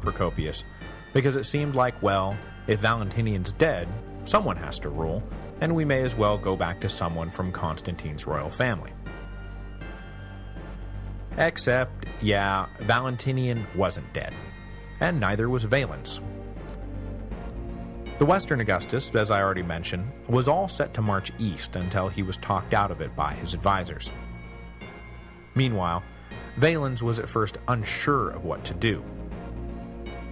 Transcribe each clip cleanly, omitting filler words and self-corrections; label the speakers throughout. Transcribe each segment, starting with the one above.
Speaker 1: Procopius, because it seemed like, well, if Valentinian's dead, someone has to rule, and we may as well go back to someone from Constantine's royal family. Except, yeah, Valentinian wasn't dead, and neither was Valens. The Western Augustus, as I already mentioned, was all set to march east until he was talked out of it by his advisors. Meanwhile, Valens was at first unsure of what to do.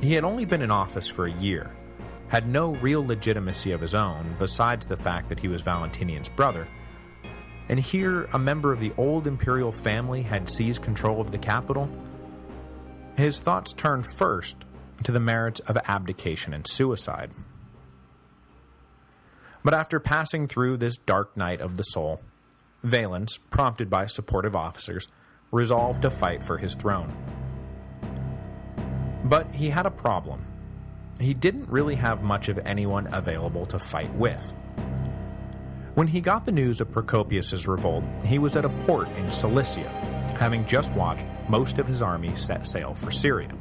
Speaker 1: He had only been in office for a year, had no real legitimacy of his own besides the fact that he was Valentinian's brother, and here a member of the old imperial family had seized control of the capital. His thoughts turned first to the merits of abdication and suicide. But after passing through this dark night of the soul, Valens, prompted by supportive officers, resolved to fight for his throne. But he had a problem. He didn't really have much of anyone available to fight with. When he got the news of Procopius's revolt, he was at a port in Cilicia, having just watched most of his army set sail for Syria.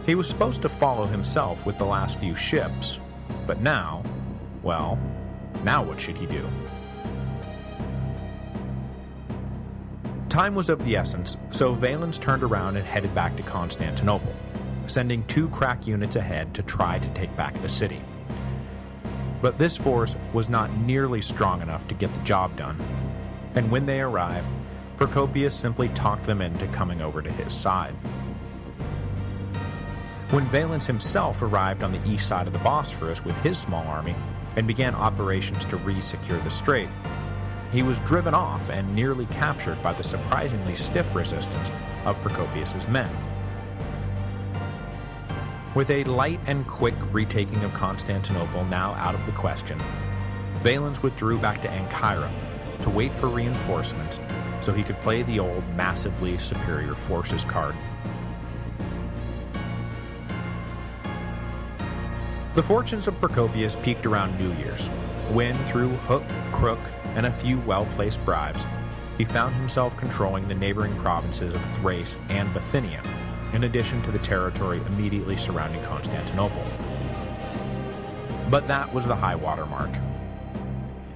Speaker 1: He was supposed to follow himself with the last few ships, but now, well, now what should he do? Time was of the essence, so Valens turned around and headed back to Constantinople, sending 2 crack units ahead to try to take back the city. But this force was not nearly strong enough to get the job done, and when they arrived, Procopius simply talked them into coming over to his side. When Valens himself arrived on the east side of the Bosphorus with his small army and began operations to re-secure the strait, he was driven off and nearly captured by the surprisingly stiff resistance of Procopius's men. With a light and quick retaking of Constantinople now out of the question, Valens withdrew back to Ancyra to wait for reinforcements so he could play the old massively superior forces card. The fortunes of Procopius peaked around New Year's, when, through hook, crook, and a few well-placed bribes, he found himself controlling the neighboring provinces of Thrace and Bithynia, in addition to the territory immediately surrounding Constantinople. But that was the high water mark.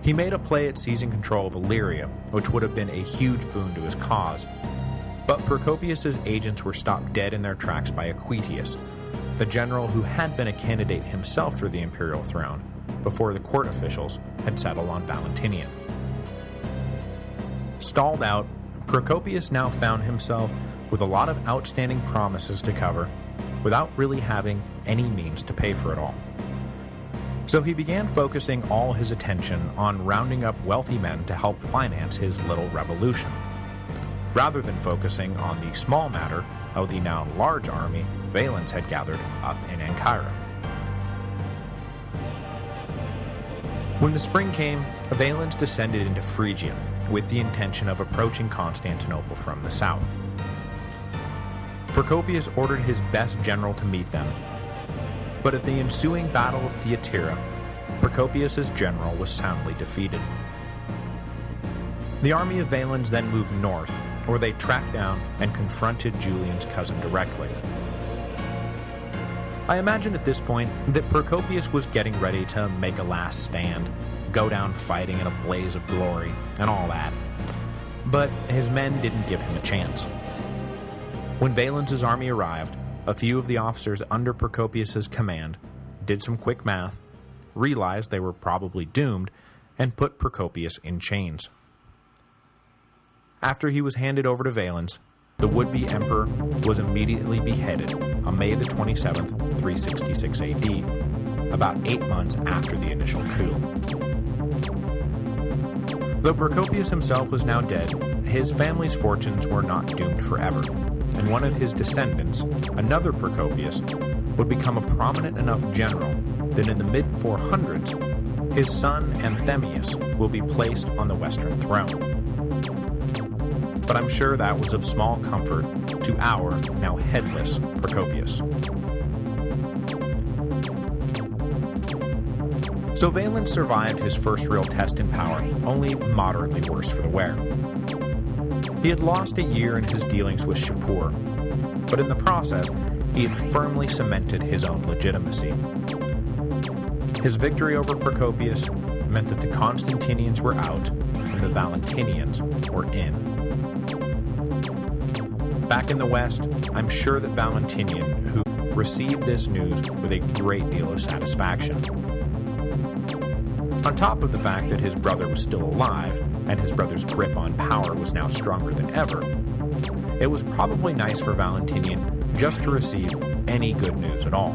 Speaker 1: He made a play at seizing control of Illyria, which would have been a huge boon to his cause, but Procopius's agents were stopped dead in their tracks by Aquitius, the general who had been a candidate himself for the imperial throne, before the court officials had settled on Valentinian. Stalled out, Procopius now found himself with a lot of outstanding promises to cover, without really having any means to pay for it all. So he began focusing all his attention on rounding up wealthy men to help finance his little revolution, rather than focusing on the small matter of the now large army Valens had gathered up in Ancyra. When the spring came, Valens descended into Phrygia with the intention of approaching Constantinople from the south. Procopius ordered his best general to meet them, but at the ensuing Battle of Thyatira, Procopius's general was soundly defeated. The army of Valens then moved north, where they tracked down and confronted Julian's cousin directly. I imagine at this point that Procopius was getting ready to make a last stand, go down fighting in a blaze of glory, and all that. But his men didn't give him a chance. When Valens' army arrived, a few of the officers under Procopius's command did some quick math, realized they were probably doomed, and put Procopius in chains. After he was handed over to Valens, the would-be emperor was immediately beheaded on May the 27th, 366 AD, about 8 months after the initial coup. Though Procopius himself was now dead, his family's fortunes were not doomed forever, and one of his descendants, another Procopius, would become a prominent enough general that in the mid-400s, his son Anthemius will be placed on the Western throne. But I'm sure that was of small comfort to our now headless Procopius. So Valens survived his first real test in power, only moderately worse for the wear. He had lost a year in his dealings with Shapur, but in the process, he had firmly cemented his own legitimacy. His victory over Procopius meant that the Constantinians were out and the Valentinians were in. Back in the West, I'm sure that Valentinian, who received this news with a great deal of satisfaction. On top of the fact that his brother was still alive, and his brother's grip on power was now stronger than ever, it was probably nice for Valentinian just to receive any good news at all.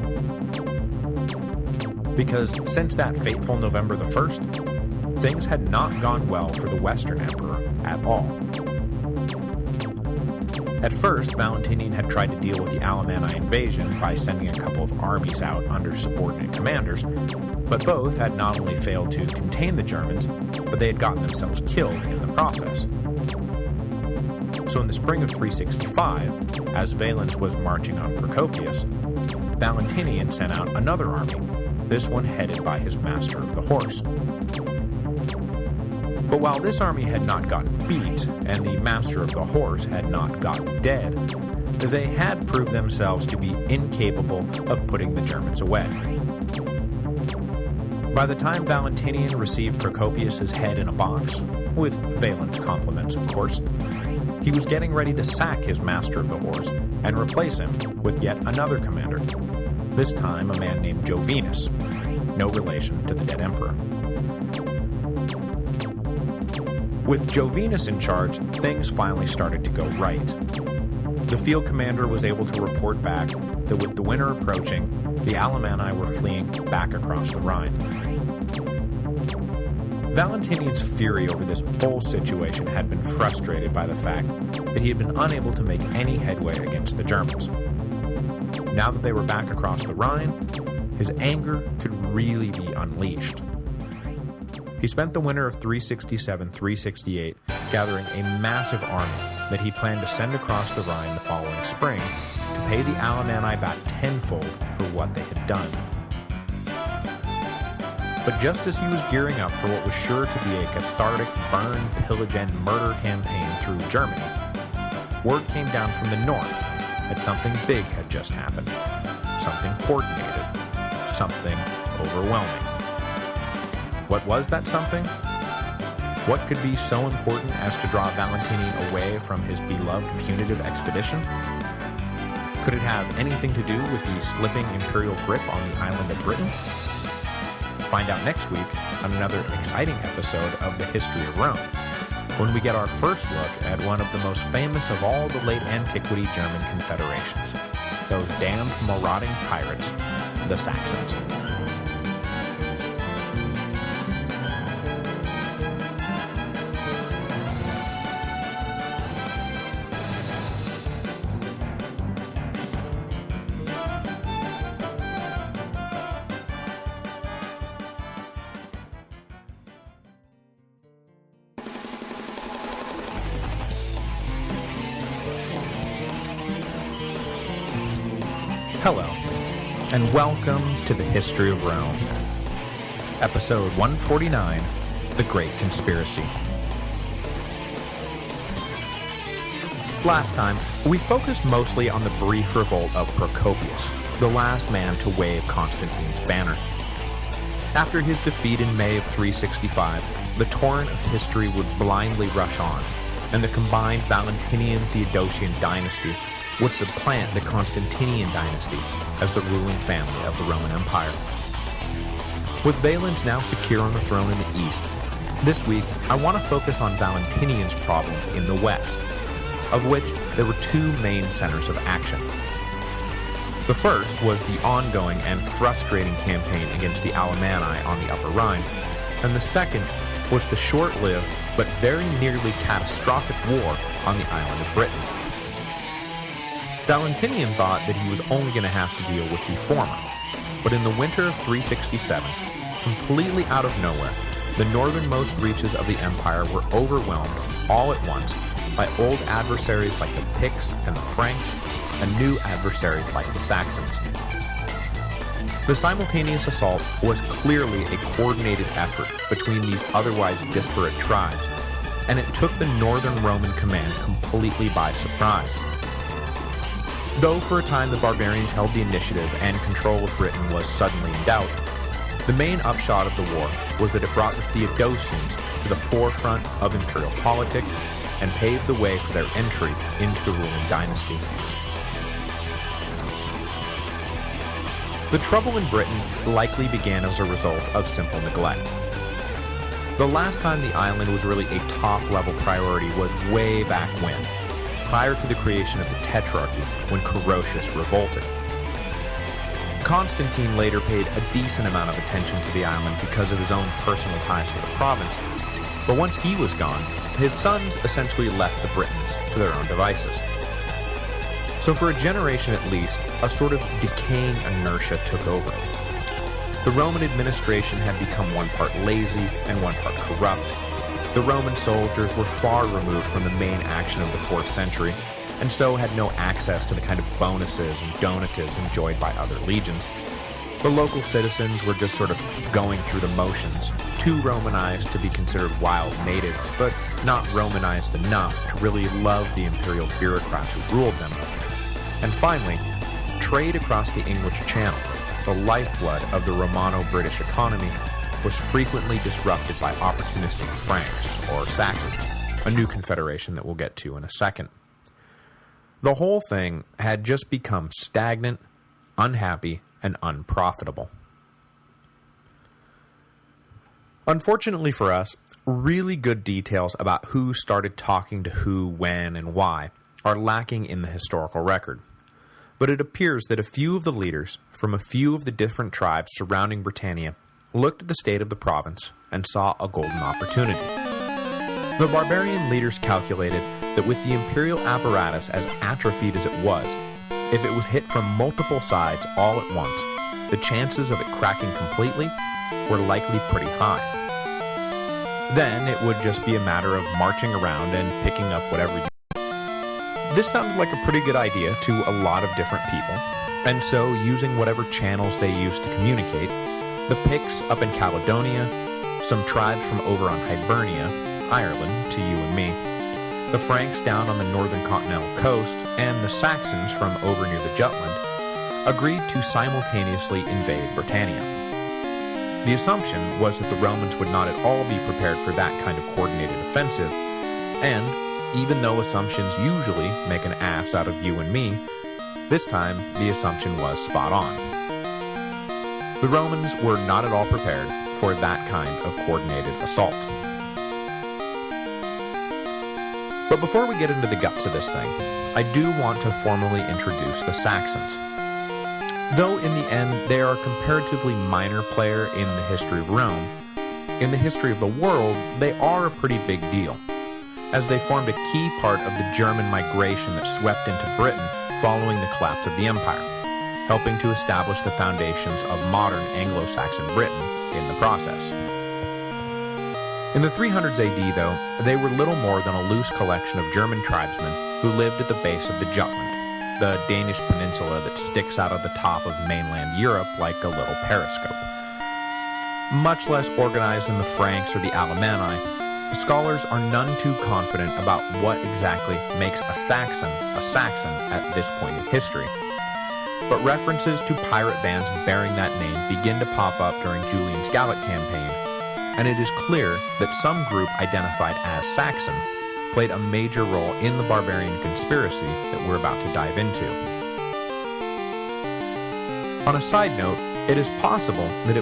Speaker 1: Because since that fateful November the 1st, things had not gone well for the Western Emperor at all. At first, Valentinian had tried to deal with the Alemanni invasion by sending a couple of armies out under subordinate commanders, but both had not only failed to contain the Germans, but they had gotten themselves killed in the process. So in the spring of 365, as Valens was marching on Procopius, Valentinian sent out another army, this one headed by his master of the horse. But while this army had not gotten beat, and the master of the horse had not gotten dead, they had proved themselves to be incapable of putting the Germans away. By the time Valentinian received Procopius's head in a box, with Valens' compliments of course, he was getting ready to sack his master of the horse and replace him with yet another commander, this time a man named Jovinus, no relation to the dead emperor. With Jovinus in charge, things finally started to go right. The field commander was able to report back that with the winter approaching, the Alemanni were fleeing back across the Rhine. Valentinian's fury over this whole situation had been frustrated by the fact that he had been unable to make any headway against the Germans. Now that they were back across the Rhine, his anger could really be unleashed. He spent the winter of 367-368 gathering a massive army that he planned to send across the Rhine the following spring to pay the Alemanni back tenfold for what they had done. But just as he was gearing up for what was sure to be a cathartic burn, pillage, and murder campaign through Germany, word came down from the north that something big had just happened. Something coordinated. Something overwhelming. What was that something? What could be so important as to draw Valentinian away from his beloved punitive expedition? Could it have anything to do with the slipping imperial grip on the island of Britain? Find out next week on another exciting episode of The History of Rome, when we get our first look at one of the most famous of all the late antiquity German confederations, those damned marauding pirates, the Saxons. Hello, and welcome to the History of Rome, Episode 149, The Great Conspiracy. Last time, we focused mostly on the brief revolt of Procopius, the last man to wave Constantine's banner. After his defeat in May of 365, the torrent of history would blindly rush on, and the combined Valentinian-Theodosian dynasty would supplant the Constantinian dynasty as the ruling family of the Roman Empire. With Valens now secure on the throne in the east, this week I want to focus on Valentinian's problems in the west, of which there were two main centers of action. The first was the ongoing and frustrating campaign against the Alemanni on the Upper Rhine, and the second was the short-lived but very nearly catastrophic war on the island of Britain. Valentinian thought that he was only going to have to deal with the former, but in the winter of 367, completely out of nowhere, the northernmost reaches of the empire were overwhelmed all at once by old adversaries like the Picts and the Franks, and new adversaries like the Saxons. The simultaneous assault was clearly a coordinated effort between these otherwise disparate tribes, and it took the northern Roman command completely by surprise. Though for a time the barbarians held the initiative and control of Britain was suddenly in doubt, the main upshot of the war was that it brought the Theodosians to the forefront of imperial politics and paved the way for their entry into the ruling dynasty. The trouble in Britain likely began as a result of simple neglect. The last time the island was really a top-level priority was way back when, prior to the creation of the Tetrarchy, when Carausius revolted. Constantine later paid a decent amount of attention to the island because of his own personal ties to the province, but once he was gone, his sons essentially left the Britons to their own devices. So for a generation at least, a sort of decaying inertia took over. The Roman administration had become one part lazy and one part corrupt. The Roman soldiers were far removed from the main action of the 4th century, and so had no access to the kind of bonuses and donatives enjoyed by other legions. The local citizens were just sort of going through the motions, too Romanized to be considered wild natives, but not Romanized enough to really love the imperial bureaucrats who ruled them. And finally, trade across the English Channel, the lifeblood of the Romano-British economy, was frequently disrupted by opportunistic Franks, or Saxons, a new confederation that we'll get to in a second. The whole thing had just become stagnant, unhappy, and unprofitable. Unfortunately for us, really good details about who started talking to who, when, and why are lacking in the historical record. But it appears that a few of the leaders from a few of the different tribes surrounding Britannia looked at the state of the province and saw a golden opportunity. The barbarian leaders calculated that with the imperial apparatus as atrophied as it was, if it was hit from multiple sides all at once, the chances of it cracking completely were likely pretty high. Then it would just be a matter of marching around and picking up whatever you... This sounded like a pretty good idea to a lot of different people, and so using whatever channels they used to communicate, the Picts up in Caledonia, some tribes from over on Hibernia, Ireland, to you and me, the Franks down on the northern continental coast, and the Saxons from over near the Jutland, agreed to simultaneously invade Britannia. The assumption was that the Romans would not at all be prepared for that kind of coordinated offensive, and, even though assumptions usually make an ass out of you and me, this time the assumption was spot on. The Romans were not at all prepared for that kind of coordinated assault. But before we get into the guts of this thing, I do want to formally introduce the Saxons. Though in the end they are a comparatively minor player in the history of Rome, in the history of the world they are a pretty big deal, as they formed a key part of the German migration that swept into Britain following the collapse of the empire, helping to establish the foundations of modern Anglo-Saxon Britain in the process. In the 300s AD, though, they were little more than a loose collection of German tribesmen who lived at the base of the Jutland, the Danish peninsula that sticks out of the top of mainland Europe like a little periscope. Much less organized than the Franks or the Alemanni, scholars are none too confident about what exactly makes a Saxon at this point in history. But references to pirate bands bearing that name begin to pop up during Julian's Gallic campaign, and it is clear that some group identified as Saxon played a major role in the barbarian conspiracy that we're about to dive into. On a side note, it is possible that it